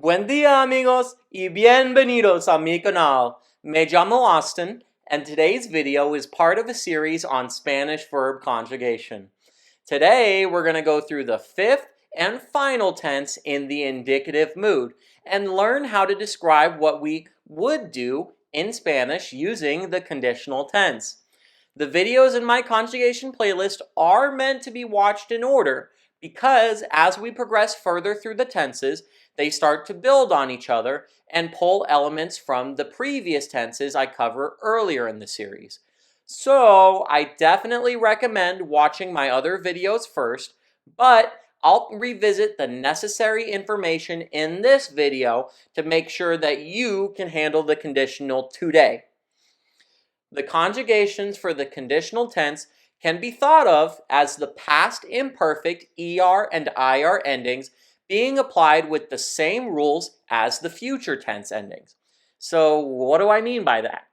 Buen día amigos y bienvenidos a mi canal. Me llamo Austin and today's video is part of a series on Spanish verb conjugation. Today we're going to go through the fifth and final tense in the indicative mood and learn how to describe what we would do in Spanish using the conditional tense. The videos in my conjugation playlist are meant to be watched in order because as we progress further through the tenses, they start to build on each other and pull elements from the previous tenses I cover earlier in the series. So I definitely recommend watching my other videos first, but I'll revisit the necessary information in this video to make sure that you can handle the conditional today. The conjugations for the conditional tense can be thought of as the past imperfect ER and IR endings being applied with the same rules as the future tense endings. So what do I mean by that?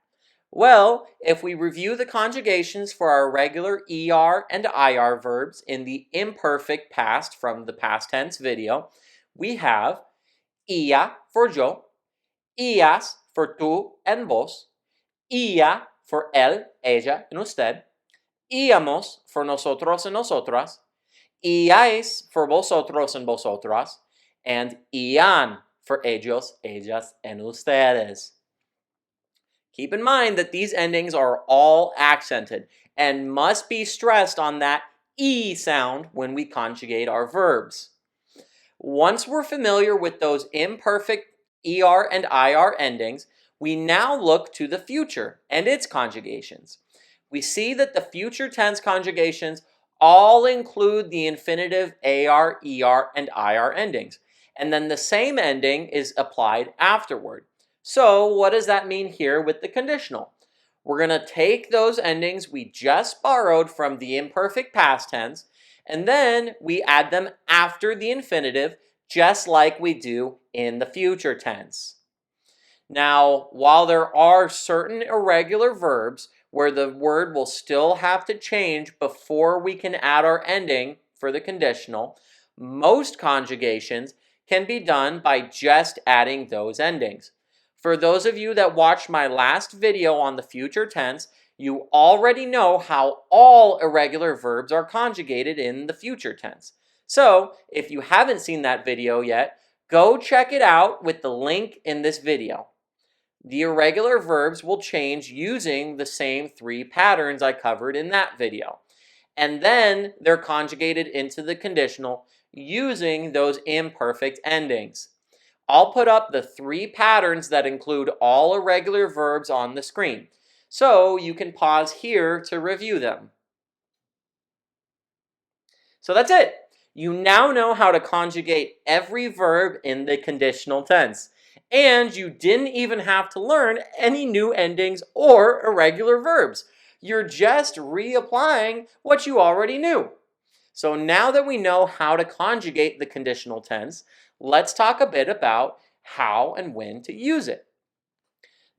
Well, if we review the conjugations for our regular ER and IR verbs in the imperfect past from the past tense video, we have ella for yo, ellas for tú and vos, ella for él, ella, and usted, íamos for nosotros and nosotras, íais for vosotros and vosotras, and ian for ellos, ellas, and ustedes. Keep in mind that these endings are all accented and must be stressed on that E sound when we conjugate our verbs. Once we're familiar with those imperfect ER and IR endings, we now look to the future and its conjugations. We see that the future tense conjugations all include the infinitive AR, ER, and IR endings, and then the same ending is applied afterward. So what does that mean here with the conditional? We're going to take those endings we just borrowed from the imperfect past tense, and then we add them after the infinitive, just like we do in the future tense. Now, while there are certain irregular verbs where the word will still have to change before we can add our ending for the conditional, most conjugations can be done by just adding those endings. For those of you that watched my last video on the future tense, you already know how all irregular verbs are conjugated in the future tense. So, if you haven't seen that video yet, go check it out with the link in this video. The irregular verbs will change using the same three patterns I covered in that video. And then they're conjugated into the conditional using those imperfect endings. I'll put up the three patterns that include all irregular verbs on the screen, so you can pause here to review them. So that's it. You now know how to conjugate every verb in the conditional tense. And you didn't even have to learn any new endings or irregular verbs. You're just reapplying what you already knew. So now that we know how to conjugate the conditional tense, let's talk a bit about how and when to use it.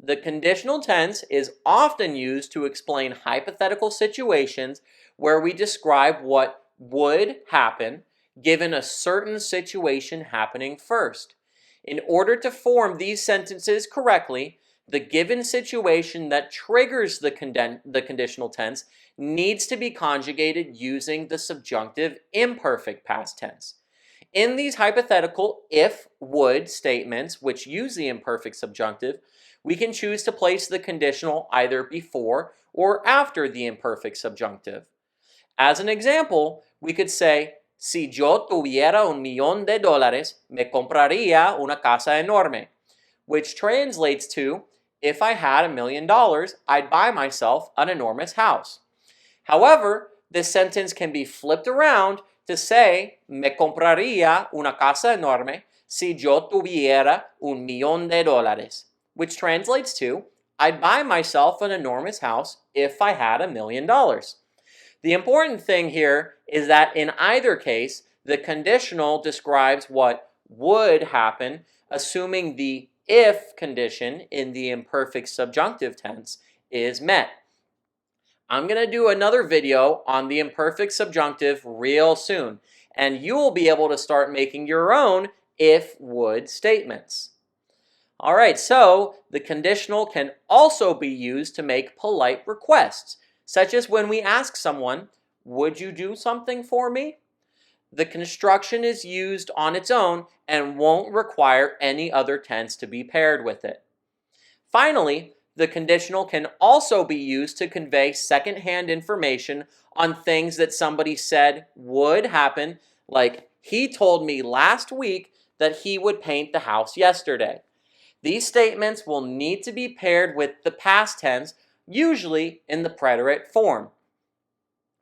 The conditional tense is often used to explain hypothetical situations where we describe what would happen given a certain situation happening first. In order to form these sentences correctly, the given situation that triggers the conditional tense needs to be conjugated using the subjunctive imperfect past tense. In these hypothetical if-would statements, which use the imperfect subjunctive, we can choose to place the conditional either before or after the imperfect subjunctive. As an example, we could say, si yo tuviera $1,000,000, me compraría una casa enorme, which translates to, if I had $1,000,000, I'd buy myself an enormous house. However, this sentence can be flipped around to say, me compraría una casa enorme si yo tuviera $1,000,000, which translates to, I'd buy myself an enormous house if I had $1,000,000. The important thing here is that in either case, the conditional describes what would happen, assuming the if condition in the imperfect subjunctive tense is met. I'm going to do another video on the imperfect subjunctive real soon, and you will be able to start making your own if-would statements. All right, so the conditional can also be used to make polite requests, such as when we ask someone, "Would you do something for me?" The construction is used on its own and won't require any other tense to be paired with it. Finally, the conditional can also be used to convey secondhand information on things that somebody said would happen, like, "He told me last week that he would paint the house yesterday." These statements will need to be paired with the past tense, usually in the preterite form.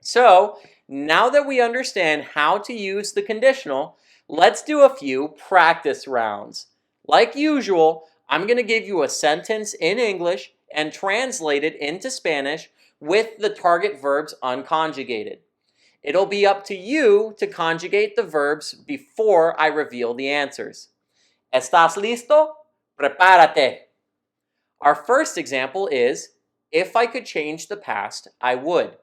So, now that we understand how to use the conditional, let's do a few practice rounds. Like usual, I'm going to give you a sentence in English and translate it into Spanish with the target verbs unconjugated. It'll be up to you to conjugate the verbs before I reveal the answers. ¿Estás listo? Prepárate. Our first example is, if I could change the past, I would.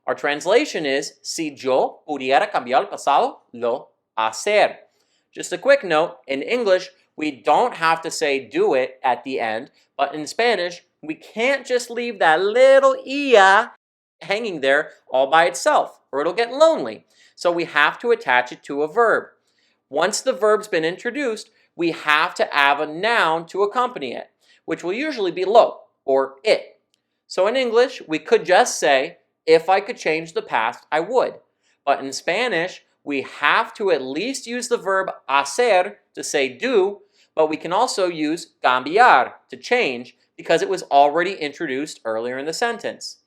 Our translation is, si yo pudiera cambiar el pasado, lo hacer. Just a quick note, in English, we don't have to say do it at the end, but in Spanish, we can't just leave that little ia hanging there all by itself, or it'll get lonely. So we have to attach it to a verb. Once the verb's been introduced, we have to add a noun to accompany it, which will usually be lo, or it. So in English, we could just say, if I could change the past, I would. But in Spanish, we have to at least use the verb hacer to say do, but we can also use cambiar to change because it was already introduced earlier in the sentence.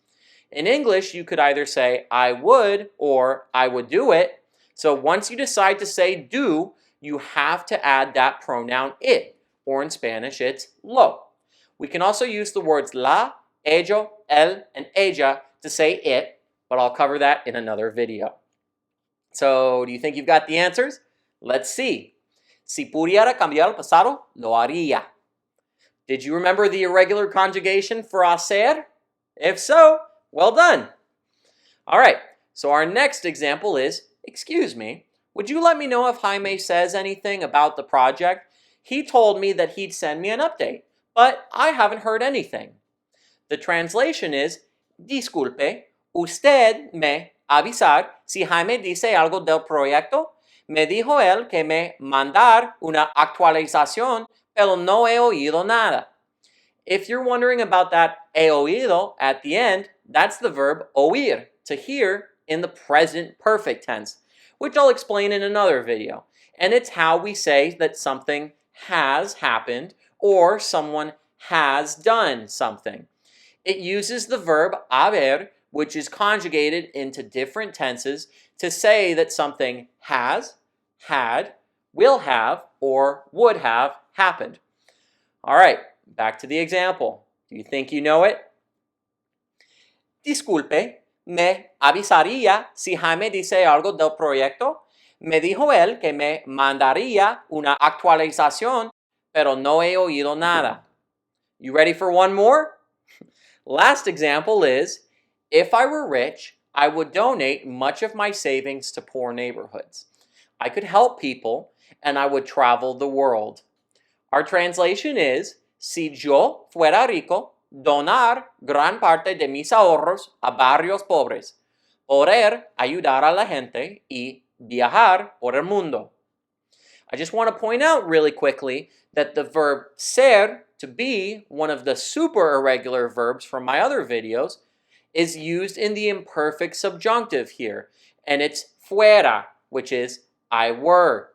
In English, you could either say I would or I would do it. So once you decide to say do, you have to add that pronoun it, or in Spanish, it's lo. We can also use the words la, ello, él, and ella to say it, but I'll cover that in another video. So, do you think you've got the answers? Let's see. Si pudiera cambiar el pasado, lo haría. Did you remember the irregular conjugation for hacer? If so, well done. All right, so our next example is, excuse me, would you let me know if Jaime says anything about the project? He told me that he'd send me an update, but I haven't heard anything. The translation is, disculpe, usted me avisar si Jaime dice algo del proyecto. Me dijo él que me mandar una actualización, pero no he oído nada. If you're wondering about that he oído at the end, that's the verb oír, to hear, in the present perfect tense, which I'll explain in another video. And it's how we say that something has happened or someone has done something. It uses the verb haber, which is conjugated into different tenses to say that something has, had, will have, or would have happened. All right, back to the example. Do you think you know it? Disculpe, me avisaría si Jaime dice algo del proyecto. Me dijo él que me mandaría una actualización, pero no he oído nada. You ready for one more? Last example is, if I were rich, I would donate much of my savings to poor neighborhoods. I could help people, and I would travel the world. Our translation is, si yo fuera rico, donar gran parte de mis ahorros a barrios pobres, poder ayudar a la gente y viajar por el mundo. I just want to point out really quickly that the verb ser, to be, one of the super irregular verbs from my other videos, is used in the imperfect subjunctive here, and it's fuera, which is I were.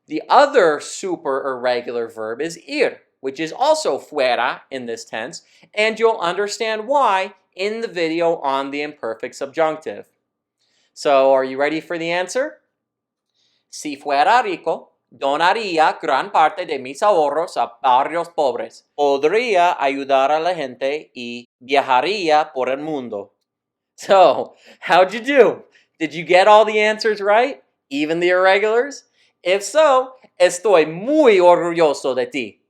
The other super irregular verb is ir, which is also fuera in this tense, and you'll understand why in the video on the imperfect subjunctive. So, are you ready for the answer? Si fuera rico, donaría gran parte de mis ahorros a barrios pobres. Podría ayudar a la gente y viajaría por el mundo. So, how'd you do? Did you get all the answers right? Even the irregulars? If so, estoy muy orgulloso de ti.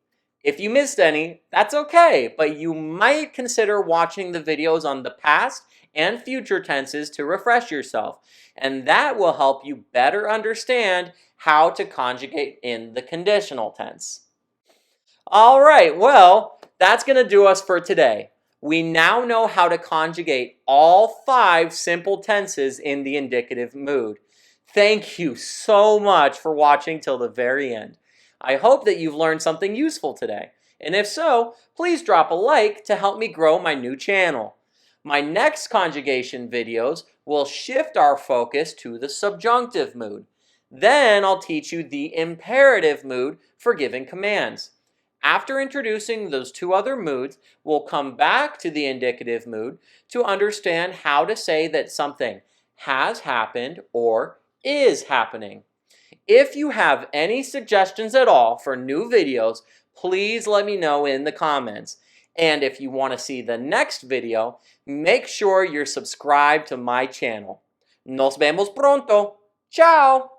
If you missed any, that's okay, but you might consider watching the videos on the past and future tenses to refresh yourself, and that will help you better understand how to conjugate in the conditional tense. All right, well, that's going to do us for today. We now know how to conjugate all 5 simple tenses in the indicative mood. Thank you so much for watching till the very end. I hope that you've learned something useful today. And if so, please drop a like to help me grow my new channel. My next conjugation videos will shift our focus to the subjunctive mood. Then I'll teach you the imperative mood for giving commands. After introducing those 2 other moods, we'll come back to the indicative mood to understand how to say that something has happened or is happening. If you have any suggestions at all for new videos, please let me know in the comments. And if you want to see the next video, make sure you're subscribed to my channel. Nos vemos pronto. Ciao!